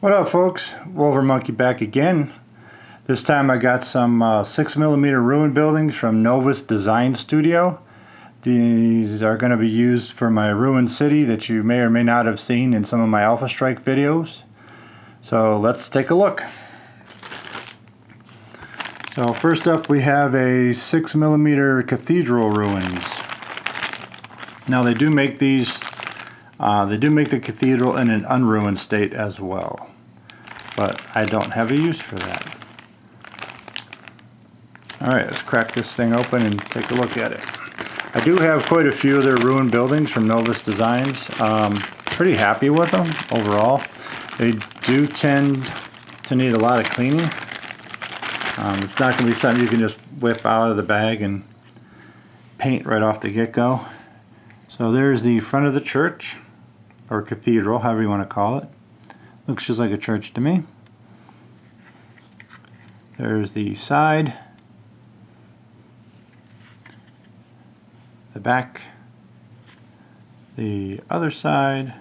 What up, folks? Wolver Monkey back again. This time I got some 6mm ruin buildings from Novus Design Studio. These are going to be used for my ruin city that you may or may not have seen in some of my Alpha Strike videos. So let's take a look. So first up we have a 6mm Cathedral ruins. Now they do make these, they do make the Cathedral in an unruined state as well. But I don't have a use for that. Alright, let's crack this thing open and take a look at it. I do have quite a few of their ruined buildings from Novus Designs. Pretty happy with them overall. They do tend to need a lot of cleaning. It's not going to be something you can just whip out of the bag and paint right off the get-go. So there's the front of the church, or cathedral, however you want to call it. Looks just like a church to me. There's the side, the back, the other side,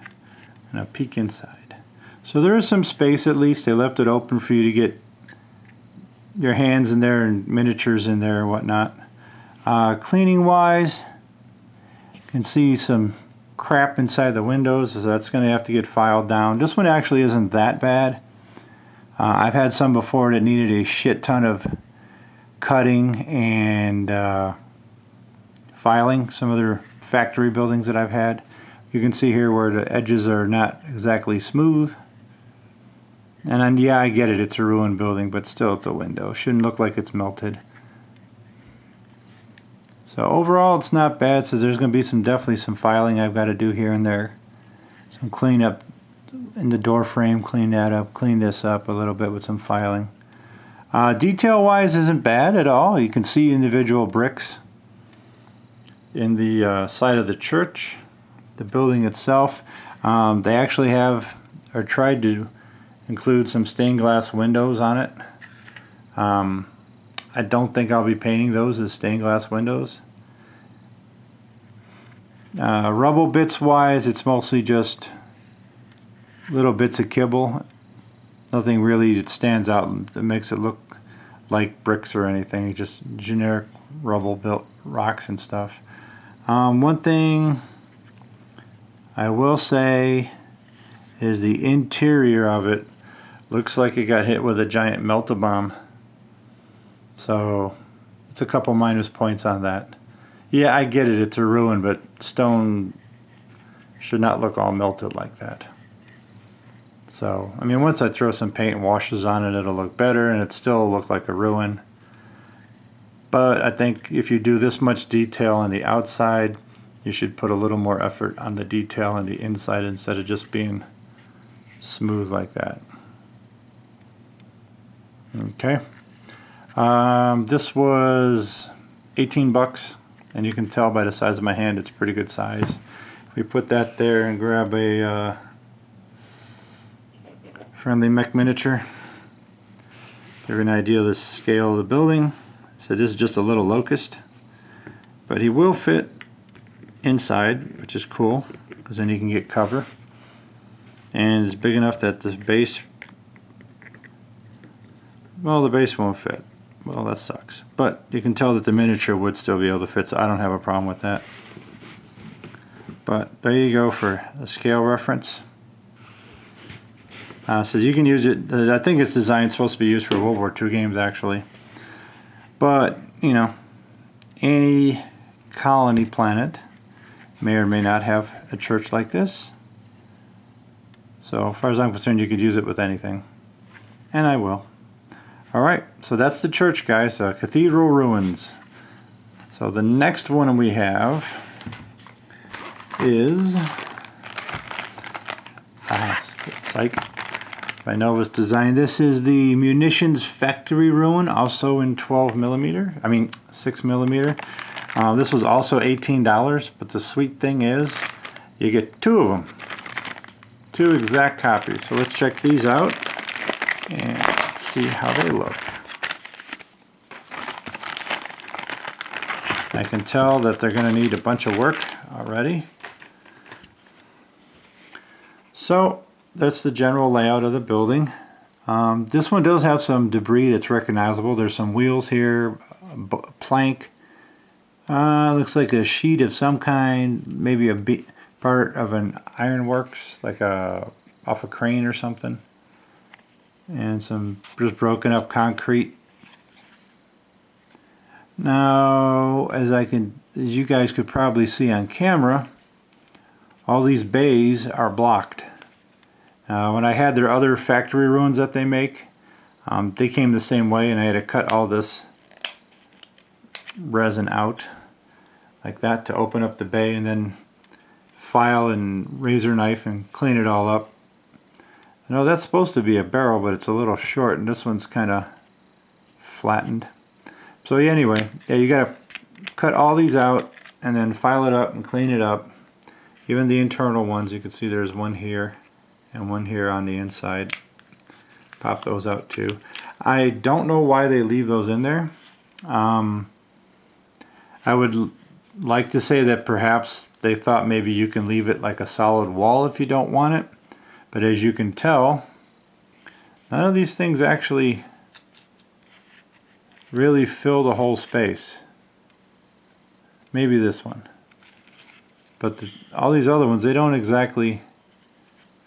and a peek inside. So there is some space at least. They left it open for you to get your hands in there and miniatures in there and whatnot. Cleaning wise, you can see some crap inside the windows, so that's going to have to get filed down. This one actually isn't that bad. I've had some before that needed a shit ton of cutting and filing. Some other factory buildings that I've had. You can see here where the edges are not exactly smooth. And then, yeah, I get it, it's a ruined building, but still it's a window. Shouldn't look like it's melted. So overall it's not bad. So there's going to be definitely some filing I've got to do here and there. Some cleanup in the door frame, clean that up, clean this up a little bit with some filing. Detail wise isn't bad at all. You can see individual bricks in the side of the church, the building itself. They actually have, or tried to include, some stained glass windows on it. I don't think I'll be painting those as stained glass windows. Rubble bits wise, it's mostly just little bits of kibble. Nothing really that stands out that makes it look like bricks or anything. Just generic rubble built rocks and stuff. One thing I will say is the interior of it looks like it got hit with a giant melt-a-bomb. So it's a couple minus points on that. Yeah, I get it, it's a ruin, but stone should not look all melted like that. So, I mean, once I throw some paint and washes on it, it'll look better, and it still look like a ruin. But I think if you do this much detail on the outside, you should put a little more effort on the detail on the inside instead of just being smooth like that. Okay. This was 18 bucks, and you can tell by the size of my hand it's a pretty good size. If we put that there and grab a friendly mech miniature, give you an idea of the scale of the building. So this is just a little locust, but he will fit inside, which is cool because then you can get cover, and it's big enough that the base, well, the base won't fit. Well, that sucks, but you can tell that the miniature would still be able to fit, so I don't have a problem with that. But there you go for a scale reference. So you can use it, I think it's designed, supposed to be used for World War II games actually. But, you know, any colony planet may or may not have a church like this. So as far as I'm concerned, you could use it with anything. And I will. Alright, so that's the church, guys, Cathedral Ruins. So the next one we have is by Novus Design. This is the Munitions factory ruin, also in 12mm. I mean 6mm. This was also $18, but the sweet thing is you get two of them, two exact copies. So let's check these out and see how they look. I can tell that they're going to need a bunch of work already. So that's the general layout of the building. This one does have some debris that's recognizable. There's some wheels here, a plank. Looks like a sheet of some kind, maybe a part of an ironworks, like off a crane or something. And some just broken up concrete. Now, as you guys could probably see on camera, all these bays are blocked. When I had their other factory ruins that they make, they came the same way, and I had to cut all this resin out like that to open up the bay, and then file and razor knife and clean it all up. I know that's supposed to be a barrel, but it's a little short, and this one's kind of flattened. So yeah, anyway, yeah, you gotta cut all these out and then file it up and clean it up. Even the internal ones, you can see there's one here and one here on the inside. Pop those out too. I don't know why they leave those in there. I would like to say that perhaps they thought maybe you can leave it like a solid wall if you don't want it. But as you can tell, none of these things actually really fill the whole space. Maybe this one. But all these other ones, they don't exactly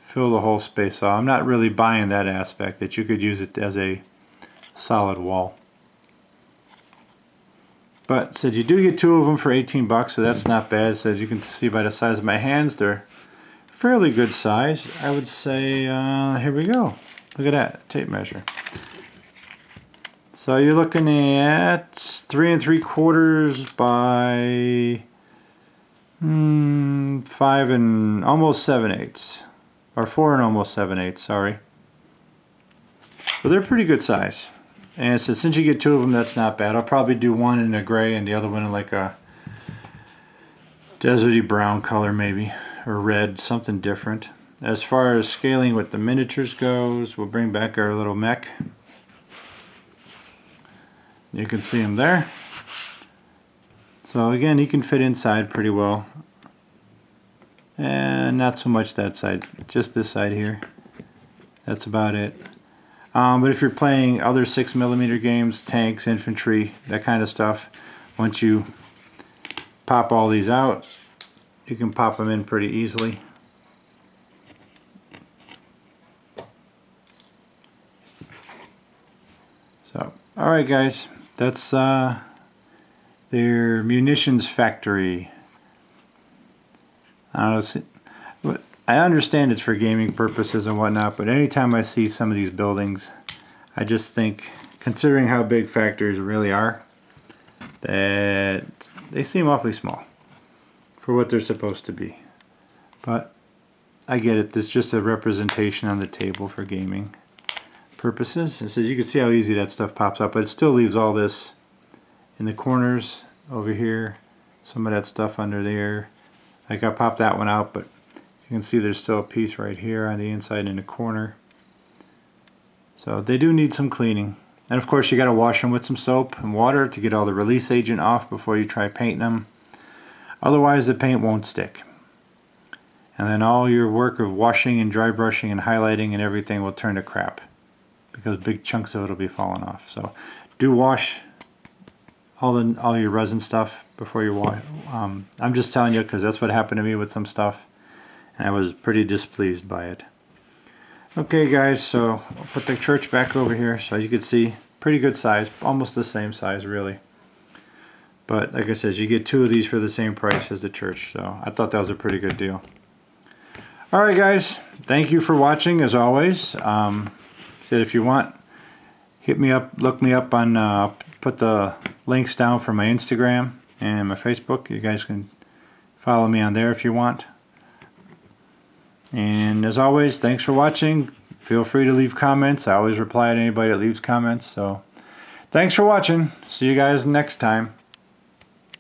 fill the whole space. So I'm not really buying that aspect, that you could use it as a solid wall. But said you do get 2 of them for 18 bucks, so that's not bad. So as you can see by the size of my hands, they're fairly good size. I would say, here we go. Look at that, tape measure. So you're looking at 3 3/4 by 5 and almost 7/8, or 4 and almost 7/8. Sorry. So they're pretty good size. And so since you get 2 of them, that's not bad. I'll probably do one in a gray and the other one in like a deserty brown color maybe, or red, something different. As far as scaling with the miniatures goes, we'll bring back our little mech. You can see him there. So again, he can fit inside pretty well. And not so much that side, just this side here. That's about it. But if you're playing other 6mm games, tanks, infantry, that kind of stuff, once you pop all these out, you can pop them in pretty easily. So, alright guys, that's their munitions factory. I understand it's for gaming purposes and whatnot, but anytime I see some of these buildings, I just think, considering how big factories really are, that they seem awfully small for what they're supposed to be. But I get it, it's just a representation on the table for gaming purposes. And so you can see how easy that stuff pops up, but it still leaves all this in the corners over here, some of that stuff under there. Like I popped that one out, but you can see there's still a piece right here on the inside in the corner. So they do need some cleaning. And of course you got to wash them with some soap and water to get all the release agent off before you try painting them. Otherwise the paint won't stick. And then all your work of washing and dry brushing and highlighting and everything will turn to crap, because big chunks of it will be falling off. So do wash all your resin stuff before you wash. I'm just telling you because that's what happened to me with some stuff, and I was pretty displeased by it. Okay guys, so I'll put the church back over here so you can see, pretty good size, almost the same size really. But like I said, you get 2 of these for the same price as the church, so I thought that was a pretty good deal. Alright guys, thank you for watching as always. Said if you want, hit me up, look me up on, put the links down for my Instagram and my Facebook. You guys can follow me on there if you want. And as always, thanks for watching. Feel free to leave comments. I always reply to anybody that leaves comments. So thanks for watching. See you guys next time.